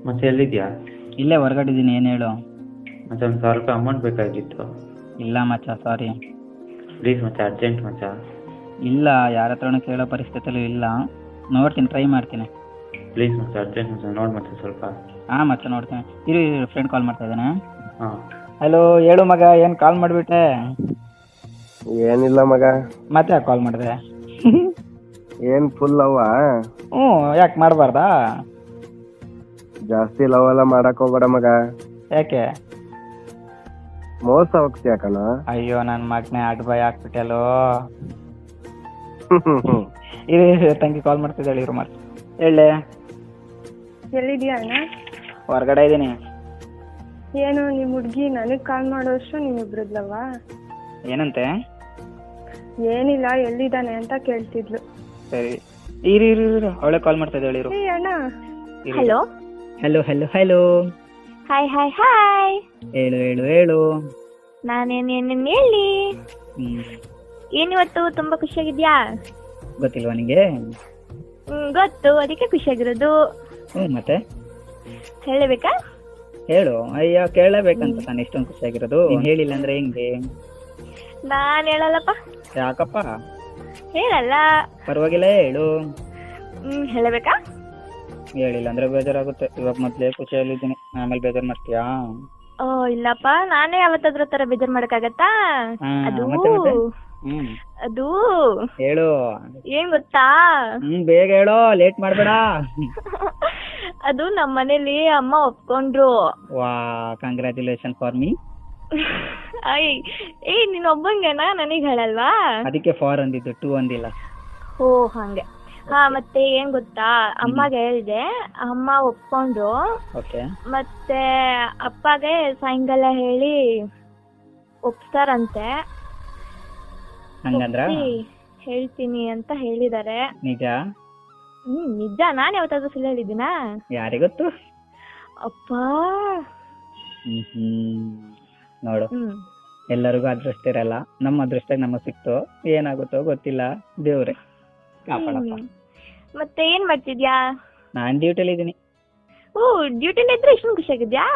ಮತ್ತೆ ಎಲ್ಲಿದ್ಯಾ? ಇಲ್ಲೇ ಹೊರಗಡೆ ಇದ್ದೀನಿ. ಏನು ಹೇಳು? ಮತ್ತೆ ಒಂದು 1000 ರೂಪಾಯಿ ಅಮೌಂಟ್ ಬೇಕಾಗಿತ್ತು. ಇಲ್ಲ ಮಚ್ಚ, ಸಾರಿ. ಪ್ಲೀಸ್ ಮಚ್ಚ, ಅರ್ಜೆಂಟ್ ಮಚ್ಚ. ಇಲ್ಲ, ಯಾರ ಹತ್ರನೂ ಕೇಳೋ ಪರಿಸ್ಥಿತಿಯಲ್ಲೂ ಇಲ್ಲ. ನೋಡ್ತೀನಿ, ಟ್ರೈ ಮಾಡ್ತೀನಿ. ಪ್ಲೀಸ್ ಮಚ್ಚ, ಅರ್ಜೆಂಟ್ ಮಚ್ಚ, ನೋಡಿ ಮಚ್ಚ ಸ್ವಲ್ಪ. ಹಾಂ ಮಚ್ಚ, ನೋಡ್ತೀನಿ. ಇರು ಫ್ರೆಂಡ್ ಕಾಲ್ ಮಾಡ್ತಾ ಇದ್ದಾನೆ. ಹಾಂ. ಹಲೋ, ಹೇಳು ಮಗ, ಏನು ಕಾಲ್ ಮಾಡಿಬಿಟ್ಟೆ? ಏನಿಲ್ಲ ಮಗ. ಮತ್ತೆ ಯಾಕೆ ಕಾಲ್ ಮಾಡಿದೆ? ಏನ್ ಫುಲ್ ಲವ್? ಯಾಕೆ ಮಾಡಬಾರ್ದಾ? ಜಾಸ್ತಿ ಲವ್ ಎಲ್ಲ ಮಾಡಕ್ ಹೋಗ್ಬೇಡ ಮಗ. ಯಾಕೆ? ಮೋಸ ಹೋಗ್ತೀಯ ಕಣ. ಅಯ್ಯೋ ನನ್ನ ಮಗನೇ, ಅಡ್ಬಾಯ್ ಹಾಕ್ಬಿಟ್ಟೆಲ್ಲೋ. ಇರು ತಂಗಿ ಕಾಲ್ ಮಾಡ್ತಿದ್ದಾಳೆ, ಇರು ಮಾಡಿ. ಹೇಳಿ. ಎಲ್ಲಿದ್ಯಾ ಅಣ್ಣ? ಹೊರಗಡೆ ಇದ್ದೀನಿ. ಏನು ನಿಮ್ಮ ಹುಡುಗಿ ನನಗೆ ಕಾಲ್ ಮಾಡೋಷ್ಟು ನೀವಿಬ್ರದ್ಲವಾ? ಏನಂತೆ? ಏನಿಲ್ಲ, ಎಲ್ಲಿದ್ದಾನೆ ಅಂತ ಕೇಳ್ತಿದ್ಲು. ಸರಿ, ಇರು ಇರು ಇರು, ಅವಳೇ ಕಾಲ್ ಮಾಡ್ತಾ ಇದ್ದಾಳೆ, ಇರು. ಏ ಅಣ್ಣ. Hello. Hello hello hello. Hi hi hi. ಹೇಳು ಹೇಳು ಹೇಳು. ನಾನೇನೇನೇನು ಹೇಳಿ? ಏನಿವತ್ತು ತುಂಬಾ ಖುಷಿಯಾಗಿದ್ಯಾ? ಗೊತ್ತಿಲ್ವಾ ನಿಂಗೆ? ಗೊತ್ತು, ಅದಕ್ಕೆ ಖುಷಿಯಾಗಿರೋದು. ಮತ್ತೆ ಹೇಳಬೇಕಾ? ಹೇಳು. ಅಯ್ಯೋ, ಕೇಳಬೇಕಂತ ನಾನು ಇಷ್ಟೊಂದು ಖುಷಿಯಾಗಿರೋದು. ಹೇಳಿಲ್ಲ ಅಂದ್ರೆ ಹೆಂಗೆ? ನಾನು ಹೇಳಲ್ಲಪ್ಪ. ಯಾಕಪ್ಪ? ಹೇಳಲ್ಲ. ಪರವಾಗಿಲ್ಲ, ಹೇಳು. ಹೇಳಬೇಕಾ? ಹೇಳಿಲ್ಲ ಅಂದ್ರೆ ಬೇಜಾರಾಗುತ್ತೆ. ಇವಾಗ ಮೊದ್ಲೇ ಖುಷಿಯಲ್ಲಿದ್ದೀನಿ, ಆಮೇಲೆ ಬೇಜಾರು ಮಾಡ್ತೀಯಾ? ಓ ಇಲ್ಲಪ್ಪ, ನಾನೇ ಯಾವತ್ತಾದ್ರೂ ತರ ಬೇಜಾರ್ ಮಾಡಕ್ಕಾಗತ್ತಾ? ಅದು ಅದು ಹೇಳು. ಏನ್ ಗೊತ್ತಾ? ಬೇಗ ಹೇಳೋ, ಲೇಟ್ ಮಾಡ್ಬೇಡ. ಅದು ನಮ್ಮ ಮನೇಲಿ ಅಮ್ಮ ಒಪ್ಕೊಂಡ್ರು. ವಾ, ಕಂಗ್ರ್ಯಾಚುಲೇಷನ್ ಫಾರ್ ಮೀ. ನೀನ್ ಒಬ್ಬಂಗೆನಾ? ನನಗ್ ಹೇಳಲ್ವಾ? ಅದಕ್ಕೆ ಫಾರ್ ಅಂದಿದ್ದು, ಟೂ ಅಂದಿಲ್ಲ. ಓ ಹಂಗೆ. ಹಾ, ಮತ್ತೆ ಏನ್ ಗೊತ್ತಾ, ಅಮ್ಮಗೆ ಹೇಳ್ದೆ, ಅಮ್ಮ ಒಪ್ಕೊಂಡ್ರು. ಓಕೆ. ಮತ್ತೆ ಅಪ್ಪಗೆ ಸಾಯಂಕಾಲ ಹೇಳಿ ಒಪ್ಸ್ತಾರಂತೆ. ಹಂಗಂದ್ರ? ಹೇಳ್ತೀನಿ ಅಂತ ಹೇಳಿದಾರೆ. ನಿಜ? ನಿಜ. ನಾನ್ ಯಾವತ್ತಾದ್ರೂ ಸುಳ್ಳು ಹೇಳಿದ್ದೀನಾ? ಯಾರಿಗೊತ್ತು? ಅಪ್ಪ. ನೋಡು, ಎಲ್ಲರಿಗೂ ಅದೃಷ್ಟ ಇರಲ್ಲ. ನಮ್ಮ ಅದೃಷ್ಟ ನಮಗ್ ಸಿಕ್ತು. ಏನಾಗುತ್ತೋ ಗೊತ್ತಿಲ್ಲ, ದೇವ್ರೆ ಕಾಪಾಡಪ್ಪ. ಮತ್ತೆ ಏನ್ ಮಾಡ್ತಿದ್ಯಾ? ನಾನ್ ಡ್ಯೂಟಿಲಿ ಇದೀನಿ. ಓ, ಡ್ಯೂಟಿಲಿ ಇದ್ರೆ ಇಷ್ಟೊಂದು ಖುಷಿಯಾಗಿದ್ಯಾ?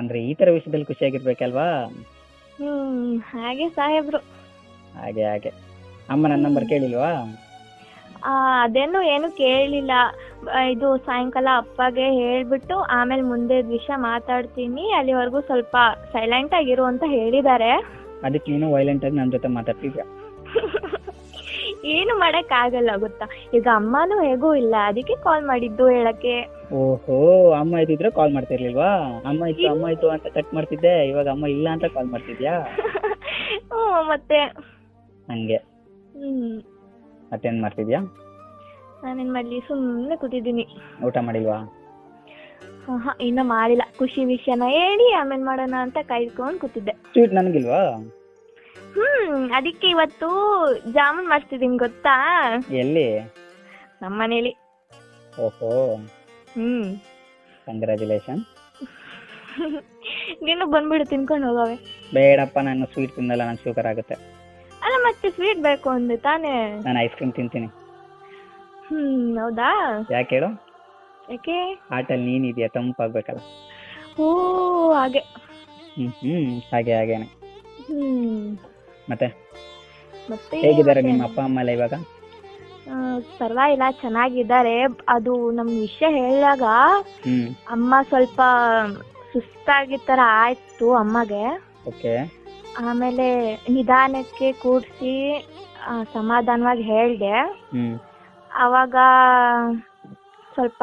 ಅಂದ್ರೆ ಈ ತರ ವಿಷಯದಲ್ಲಿ ಖುಷಿಯಾಗಿರ್ಬೇಕಲ್ವಾ? ಹಾಗೆ ಸಾಹೇಬ್ರು. ಹಾಗೆ ಹಾಗೆ. ಅಮ್ಮ ನನ್ನ ನಂಬರ್ ಕೇಳಿಲ್ವಾ? ಅದೇನು ಏನು ಕೇಳಿಲ್ಲ. ಇದು ಸಾಯಂಕಾಲ ಅಪ್ಪಗೆ ಹೇಳ್ಬಿಟ್ಟು ಆಮೇಲೆ ಮುಂದೆ ವಿಷಯ ಮಾತಾಡ್ತೀನಿ, ಅಲ್ಲಿವರೆಗೂ ಸ್ವಲ್ಪ ಸೈಲೆಂಟ್ ಆಗಿರು ಅಂತ ಹೇಳಿದ್ದಾರೆ. ಅದಕ್ಕೆ ನೀನು ವೈಲೆಂಟ್ ಆಗಿ ನನ್ನ ಜೊತೆ ಮಾತಾಡ್ತಿದ್ಯಾ? ಏನು ಮಾಡಕ್ ಆಗಲ್ಲ ಗೊತ್ತಾ, ಈಗ ಅಮ್ಮನೂ ಹೇಗೂ ಇಲ್ಲ, ಅದಕ್ಕೆ ಕಾಲ್ ಮಾಡಿದ್ದು ಹೇಳಕ್ಕೆ. ಓಹೋ, ಅಮ್ಮ ಇದ್ದಿದ್ರೆ ಕಾಲ್ ಮಾಡ್ತಿರ್ಲಿಲ್ವಾ? ಅಮ್ಮ ಇತ್ತು ಅಂತ ಕಟ್ ಮಾಡ್ತಿದ್ದೆ, ಇವಾಗ ಅಮ್ಮ ಇಲ್ಲ ಅಂತ ಕಾಲ್ ಮಾಡ್ತಿದ್ಯಾ? ಮತ್ತೆ ಹಂಗೆ. ಮತ್ತೇನ್ ಮಾಡ್ತಿದ್ಯಾ? ನಾನೇನ್ ಮಾಡ್ಲಿ, ಸುಮ್ಮನೆ ಕೂತಿದ್ದೀನಿ. ಊಟ ಮಾಡಿಲ್ವಾ? ಇನ್ನ ಮಾಡಿಲ್ಲ. ಖುಷಿ ವಿಷಯನ ಹೇಳಿ ಆಮೇಲೆ ಮಾಡೋಣ ಅಂತ ಕಾಯ್ಕೊಂಡು ಕೂತಿದ್ದೆ. ಸ್ವೀಟ್ ನನ್ಗಿಲ್ವಾ? ಅದಕ್ಕೆ ಇವತ್ತು ಜಾಮೂನ್ ಮಾಡ್ತಿದ್ದೀನಿ ಗೊತ್ತಾ? ಎಲ್ಲಿ? ನಮ್ಮನೇಲಿ. ಓಹೋ, ಕಂಗ್ರ್ಯಾಚುಲೇಷನ್. ನೀನು ಬಂದ್ಬಿಡು, ತಿನ್ಕೊಂಡು ಹೋಗವೆ. ಬೇಡಪ್ಪ, ನಾನು ಸ್ವೀಟ್ ತಿನ್ನಲ್ಲ, ನಾನು ಶುಗರ್ ಆಗುತ್ತೆ. ಅಲ್ಲ, ಮತ್ತೆ ಸ್ವೀಟ್ ಬೇಕು ಅಂದೆ ತಾನೇ? ನಾನು ಐಸ್ ಕ್ರೀಮ್ ತಿಂತೀನಿ. ಹೌದಾ? ಯಾಕೆ ಹೇಳು? ಯಾಕೆ? ಆಟಲ್ಲಿ ನೀನಿದ್ಯಾ, ತಂಪಾಗ್ಬೇಕಲ್ಲ. ಓ ಹಾಗೆ. ಹಾಗೆ ಹಾಗೇನೆ. ಮತ್ತೆ ಹೇಗಿದ್ದಾರೆ ನಿಮ್ಮ ಅಪ್ಪ ಅಮ್ಮ ಎಲ್ಲ ಇವಾಗ? ಪರವಾಗಿಲ್ಲ, ಚೆನ್ನಾಗಿದ್ದಾರೆ. ಅದು ನಮ್ ವಿಷಯ ಹೇಳಿದಾಗ ಅಮ್ಮ ಸ್ವಲ್ಪ ಸುಸ್ತಾಗಿ ತರ ಆಯ್ತು ಅಮ್ಮಗೆ. ಓಕೆ. ಆಮೇಲೆ ನಿಧಾನಕ್ಕೆ ಕೂಡ್ಸಿ ಸಮಾಧಾನವಾಗಿ ಹೇಳ್ದೆ. ಅವಾಗ ಸ್ವಲ್ಪ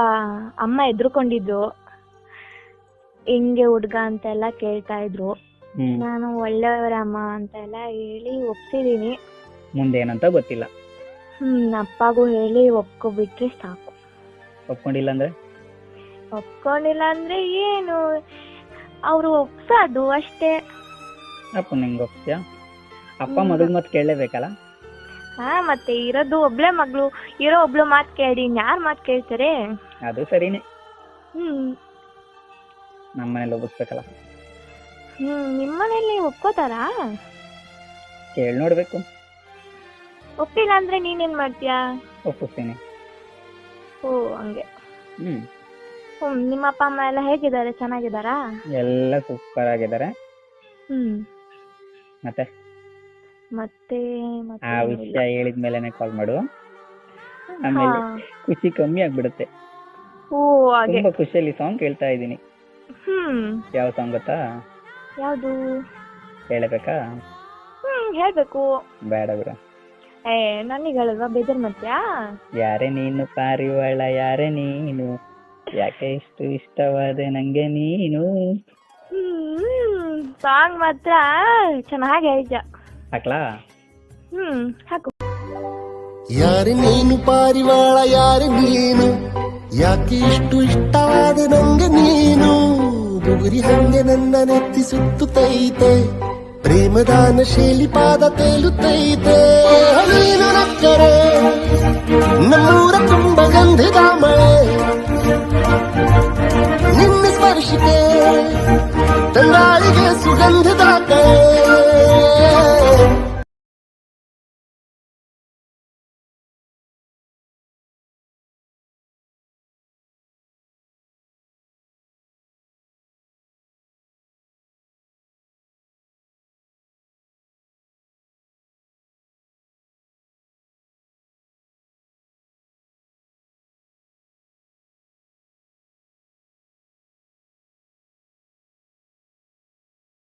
ಅಮ್ಮ ಎದ್ರುಕೊಂಡಿದ್ರು. ಹೆಂಗೆ ಹುಡ್ಗ ಅಂತೆಲ್ಲ ಕೇಳ್ತಾ ಇದ್ರು. ನಾನು ಒಳ್ಳೆಯವರಮ್ಮ ಅಂತ ಎಲ್ಲ ಹೇಳಿ ಒಪ್ಸಿದೀನಿ. ಮುಂದೆ ಏನಂತ ಗೊತ್ತಿಲ್ಲ. ಅಪ್ಪಗೂ ಹೇಳಿ ಒಪ್ಕೊಬಿಟ್ರೆ ಸಾಕು. ಒಪ್ಕೊಂಡಿಲ್ಲ ಅಂದ್ರೆ ಏನು, ಅವರು ಒಪ್ಸೋದು ಅಷ್ಟೇ. ಅಪ್ಪ ನಿಂಗೆ ಒಪ್ಸ್ಯಾ? ಅಪ್ಪ ಮಗಳ ಮಾತು ಕೇಳಲೇಬೇಕಲ್ಲ? ಮತ್ತೆ ಇರೋದು ಒಬ್ಳೆ ಮಗಳು, ಇರೋ ಒಬ್ಳು ಮಾತು ಕೇಳಿ ಯಾರ್ ಮಾತು ಕೇಳ್ತಾರೆ? ಅದು ಸರಿನೇ. ನಮ್ಮನೇಲಿ ಒಪ್ಪಿಸ್ಬೇಕಲ್ಲ. ನಿಮ್ಮನೇಲಿ ಒಪ್ಕೋತಾರಾ? ಕೇಳಿ ನೋಡ್ಬೇಕು. ಒಪ್ಪಿಲ್ಲ ಅಂದ್ರೆ ನೀನೇನ್ ಮಾಡ್ತೀಯಾ? ಒಪ್ಪಿಸ್ತೀನಿ. ಓ ಹಂಗೆ. ನಿಮ್ಮ ಅಪ್ಪ ಅಮ್ಮ ಎಲ್ಲ ಹೇಗಿದ್ದಾರೆ, ಚೆನ್ನಾಗಿದ್ದಾರಾ? ಎಲ್ಲ ಸೂಪರ್ ಆಗಿದ್ದಾರೆ. ಹ್ಮ್. ಮತ್ತೆ ಮತ್ತೆ ಆ ವಿಷಯ ಹೇಳಿದ್ಮೇಲೆನೆ ಕಾಲ್ ಮಾಡು, ಆಮೇಲೆ ಖುಷಿ ಕಮ್ಮಿ ಆಗ್ಬಿಡುತ್ತೆ. ಓ ಹಾಗೆ. ತುಂಬಾ ಖುಷಿಯಲ್ಲಿ ಸಾಂಗ್ ಕೇಳ್ತಾ ಇದ್ದೀನಿ. ಹ್ಮ್. ಯಾವ ಸಾಂಗ್ ಗೊತ್ತಾ? ಯಾವ್ದು? ಹೇಳಬೇಕಾ? ಹೇಳ್ಬೇಕು. ಬೇಡ ಬಿಡು. ನನಗೆ ಹೇಳಲ್ವಾ, ಬೇಜಾರ್ ಮಾಡ್ತೀಯಾ? ಯಾರೇ ನೀನು ಪಾರಿವಾಳ, ಯಾರೇ ನೀನು, ಯಾಕೆ ಇಷ್ಟು ಇಷ್ಟವಾದೆ ನಂಗೆ ನೀನು. ಸಾಂಗ್ ಮಾತ್ರ ಚೆನ್ನಾಗಿ ಹೇಳ್ತೀಯ. ಹಾಕ್ಲಾ? ಹಾಕು. ಯಾರೆ ನೀನು ಪಾರಿವಾಳ, ಯಾರೆ ನೀನು, ಯಾಕೆ ಇಷ್ಟು ಇಷ್ಟವಾದೆ ನಂಗೆ ನೀನು. ಬುಗುರಿ ಹಂಗೆ ನನ್ನ ನೆತ್ತಿ ಸುತ್ತುತ್ತೈತೆ, ಪ್ರೇಮದಾನ ಶೈಲಿ ಪಾದ ತೇಲುತ್ತೈತೆ. ನೀನು ನಕ್ಕರೆ ನಮ್ಮೂರ ತುಂಬ ಗಂಧದ ಮಳೆ, ನಿನ್ನ ಸ್ಪರ್ಶಕ್ಕೆ ತಂಗಾಳಿಗೆ ಸುಗಂಧದ ಕಳೆ.